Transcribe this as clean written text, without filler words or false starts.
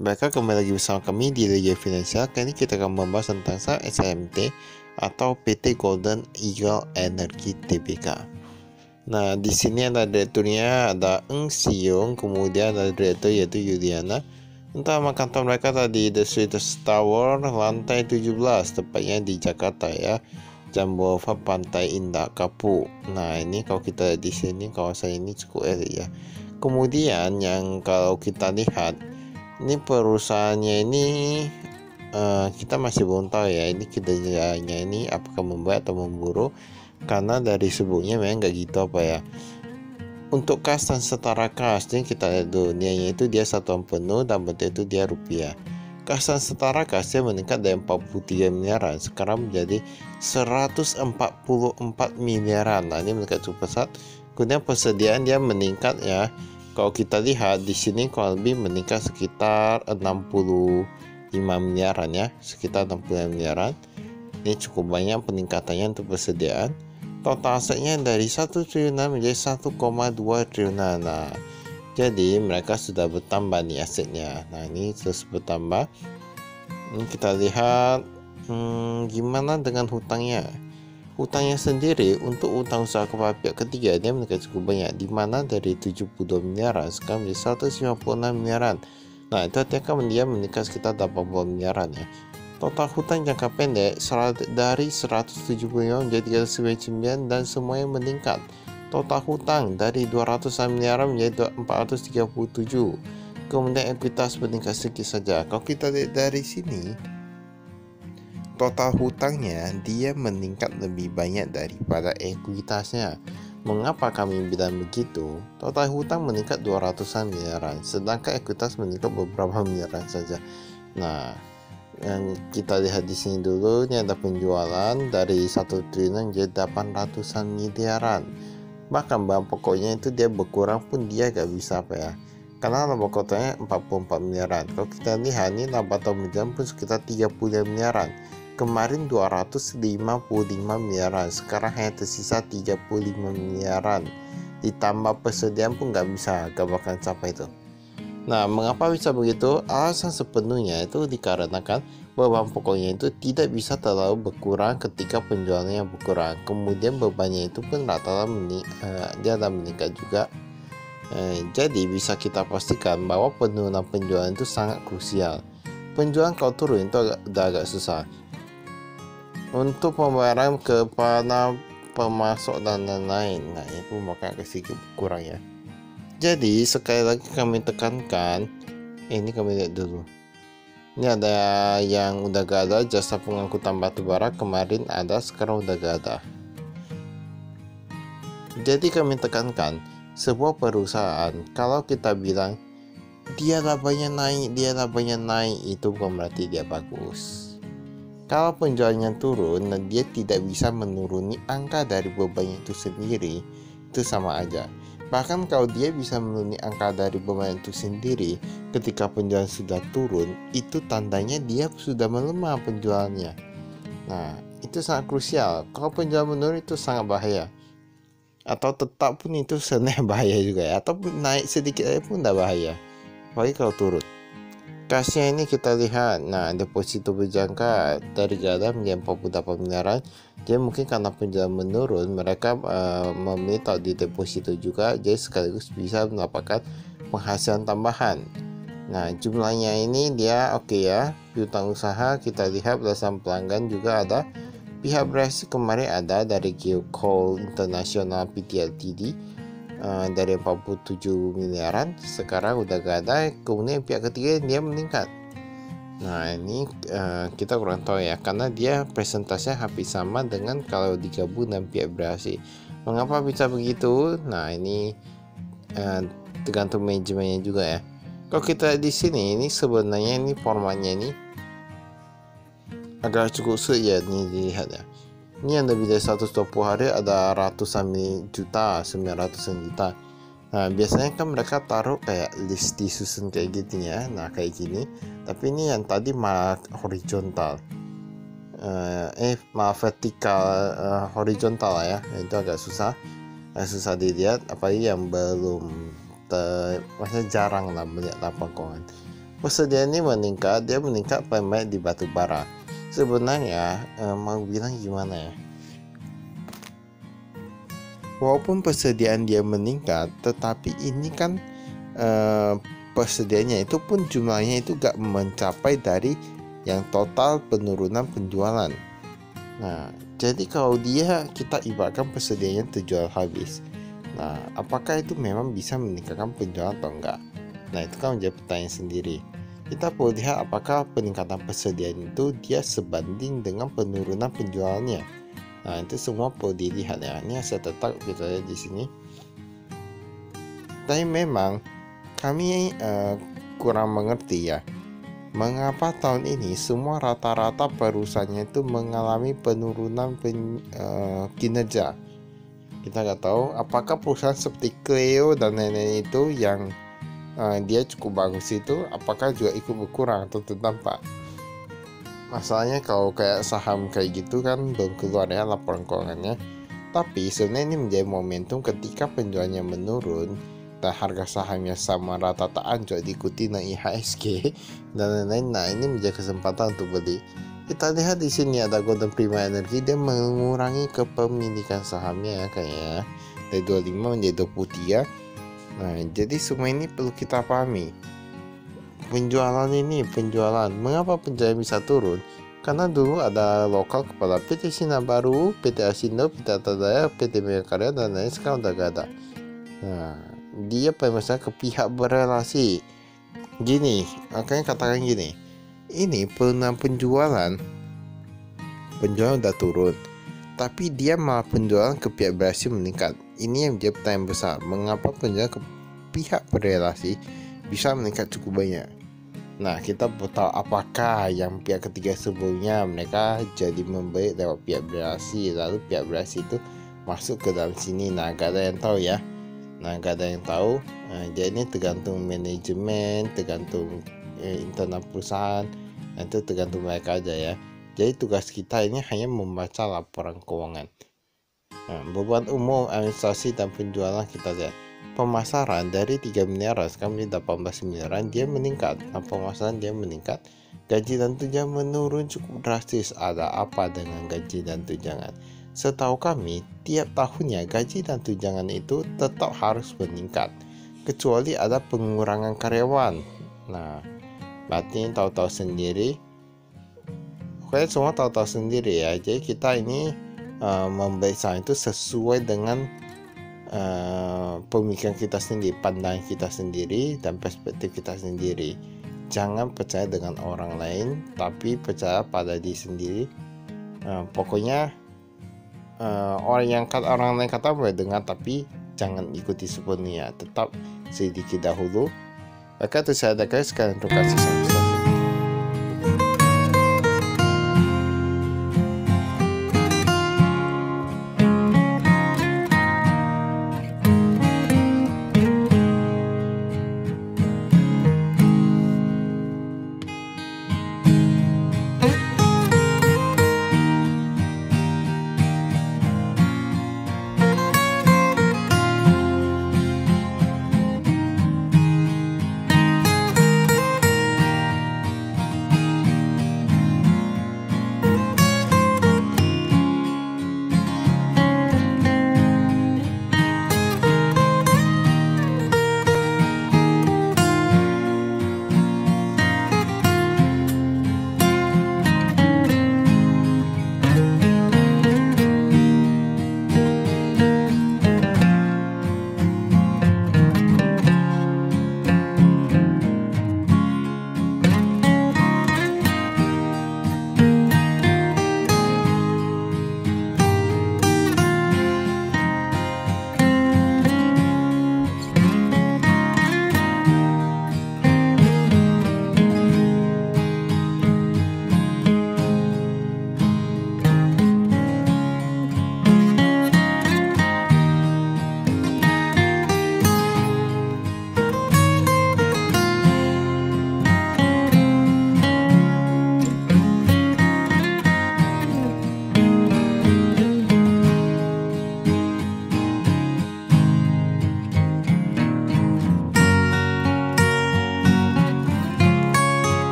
Mereka kembali lagi bersama kami di Liga Finansial. Kali ini kita akan membahas tentang saham SMT atau PT Golden Eagle Energy Tbk. Nah, di sini ada direkturnya, ada Eng Siung, kemudian ada direktur yaitu Yuliana. Untuk kantor mereka tadi The Sweetest Tower, lantai 17, tepatnya di Jakarta ya. Jambova Pantai Indah Kapuk. Nah, ini kalau kita di sini kawasan ini cukup elit ya. Kemudian yang kalau kita lihat ini perusahaannya ini kita masih belum tahu ya ini kinerjanya ini apakah membaik atau memburuk, karena dari sebelumnya memang nggak gitu apa ya. Untuk kas dan setara kas ini kita lihat dulu, nilainya itu dia satuan penuh dan bentuk itu dia rupiah. Kas dan setara kasnya meningkat dari 43 miliaran sekarang menjadi 144 miliaran. Nah, ini meningkat cukup pesat. Kemudian persediaan dia meningkat ya. Kalau kita lihat di sini kurang lebih meningkat sekitar 65 miliaran ya, sekitar 65 miliaran. Ini cukup banyak peningkatannya untuk persediaan. Total asetnya dari 1 triliunan menjadi 1,2 triliunan. Nah, jadi mereka sudah bertambah nih asetnya. Nah, ini terus bertambah. Ini kita lihat gimana dengan hutangnya. Hutangnya sendiri untuk utang usaha kepada pihak ketiga dia meningkat cukup banyak, di mana dari 72 miliaran sekarang menjadi 156 miliaran. Nah, itu artinya dia meningkat sekitar 80 miliaran ya. Total hutang jangka pendek dari 170 miliar menjadi 399 dan semuanya meningkat. Total hutang dari 200 miliaran menjadi 437. Kemudian ekuitas meningkat sedikit saja. Kalau kita lihat dari sini, total hutangnya dia meningkat lebih banyak daripada ekuitasnya. Mengapa kami bilang begitu? Total hutang meningkat 200 miliaran, sedangkan ekuitas meningkat beberapa miliaran saja. Nah, yang kita lihat di sini dulu, ini ada penjualan dari 1 triliun jadi 800 miliaran. Bahkan bahan pokoknya itu dia berkurang pun dia gak bisa apa ya, karena laba kotanya 44 miliaran. Kalau kita lihat ini laba tahun berjalan pun sekitar 30 miliaran. Kemarin 255 miliaran, sekarang hanya tersisa 35 miliaran. Ditambah persediaan pun gak bakal capai itu. Nah, mengapa bisa begitu? Alasan sepenuhnya itu dikarenakan beban pokoknya itu tidak bisa terlalu berkurang ketika penjualannya berkurang. Kemudian bebannya itu pun rata-rata dia akan meningkat juga. Jadi bisa kita pastikan bahwa penurunan penjualan itu sangat krusial. Penjualan kalau turun itu udah agak susah. Untuk pembayaran kepada pemasok dan lain-lain, nah itu makanya sedikit kurang ya. Jadi sekali lagi kami tekankan, ini kami lihat dulu. Ini ada yang udah gak ada, jasa pengangkutan batu bara kemarin ada, sekarang udah gak ada. Jadi kami tekankan, sebuah perusahaan kalau kita bilang dia labanya naik, itu bukan berarti dia bagus. Kalau penjualannya turun, dia tidak bisa menuruni angka dari bebannya itu sendiri, itu sama aja. Bahkan kalau dia bisa menuruni angka dari beban itu sendiri ketika penjualan sudah turun, itu tandanya dia sudah melemah penjualannya. Nah, itu sangat krusial. Kalau penjualan menurun itu sangat bahaya. Atau tetap pun itu sebenarnya bahaya juga ya. Atau naik sedikit aja pun udah bahaya. Apalagi kalau turun. Kasnya ini kita lihat, nah deposito berjangka dari gada menjadi 48 miliaran. Jadi mungkin karena penjualan menurun, mereka memilih taruh di deposito juga, jadi sekaligus bisa mendapatkan penghasilan tambahan. Nah, jumlahnya ini dia oke ya. Piutang usaha kita lihat berdasarkan pelanggan juga ada. Pihak berhasil kemarin ada dari Geocoal International Pty Ltd. Dari 47 miliaran sekarang udah gak ada. Kemudian pihak ketiga dia meningkat. Nah, ini kita kurang tahu ya, karena dia presentasinya hampir sama dengan kalau digabung dan pihak berhasil. Mengapa bisa begitu? Nah, ini tergantung manajemennya juga ya. Kalau kita di sini, ini sebenarnya ini formatnya ini agak cukup sulit ya, ini dilihat ya. Ini yang lebih dari 120 hari ada ratusan juta, 900 juta. Nah, biasanya kan mereka taruh kayak list disusun kayak gitu ya. Nah, kayak gini. Tapi ini yang tadi malah horizontal. Vertikal, horizontal lah ya. Itu agak susah. Susah dilihat, apalagi yang belum maksudnya jarang lah melihat lapangan. persediaan ini meningkat, dia meningkat paling banyak di batu bara. Sebenarnya mau bilang gimana ya, walaupun persediaan dia meningkat, tetapi ini kan persediaannya itu pun jumlahnya itu gak mencapai dari yang total penurunan penjualan. Nah, jadi kalau kita ibaratkan persediaannya terjual habis, nah apakah itu memang bisa meningkatkan penjualan atau enggak? Nah, itu kan menjadi pertanyaan sendiri. Kita perlu lihat apakah peningkatan persediaan itu dia sebanding dengan penurunan penjualannya. Nah, itu semua perlu dilihat ya. Ini saya tetap kita lihat di sini. Tapi memang kami kurang mengerti ya, mengapa tahun ini semua rata-rata perusahaannya itu mengalami penurunan kinerja. Kita nggak tahu apakah perusahaan seperti Cleo dan lain-lain itu yang dia cukup bagus itu apakah juga ikut berkurang atau terdampak. Masalahnya kalau kayak saham kayak gitu kan belum keluar ya laporan keuangannya. Tapi sebenarnya ini menjadi momentum ketika penjualannya menurun dan harga sahamnya sama rata tak anjlok diikuti naik IHSG dan lain-lain. Nah, ini menjadi kesempatan untuk beli. Kita lihat di sini ada Golden Prima Energy, dia mengurangi kepemilikan sahamnya ya kayaknya dari 25 menjadi 23. Nah, jadi semua ini perlu kita pahami. Penjualan, mengapa penjualan bisa turun? Karena dulu ada lokal kepala PT Sinar Baru, PT Asindo, PT Atadaya, PT Megakarya dan lain, sekarang udah gak ada. Nah, dia pemesan ke pihak berelasi. Gini, makanya katakan gini, ini penurunan penjualan udah turun, tapi dia malah penjualan ke pihak berelasi meningkat. Ini yang menjadi pertanyaan besar, mengapa penjualan ke pihak berelasi bisa meningkat cukup banyak. Nah, kita perlu tahu apakah yang pihak ketiga sebelumnya mereka jadi membeli lewat pihak berelasi, lalu pihak berelasi itu masuk ke dalam sini. Nah, gak ada yang tahu ya. Jadi ini tergantung manajemen, tergantung internal perusahaan, itu tergantung mereka aja ya. Jadi tugas kita ini hanya membaca laporan keuangan. Nah, beban umum, administrasi dan penjualan kita lihat. Pemasaran dari 3 miliaran sekarang menjadi 18 miliaran, dia meningkat. Nah, pemasaran dia meningkat. Gaji dan tunjangan menurun cukup drastis. Ada apa dengan gaji dan tunjangan? Setahu kami, tiap tahunnya gaji dan tunjangan itu tetap harus meningkat, kecuali ada pengurangan karyawan. Nah, berarti tahu-tahu sendiri. Kalian semua tahu-tahu sendiri ya. Jadi kita ini membeli saham itu sesuai dengan pemikiran kita sendiri, pandangan kita sendiri, dan perspektif kita sendiri. Jangan percaya dengan orang lain, tapi percaya pada diri sendiri. Pokoknya orang lain kata boleh dengar, tapi jangan ikuti sepenuhnya. Tetap sedikit dahulu. Maka itu saya ada sekalian, terima kasih.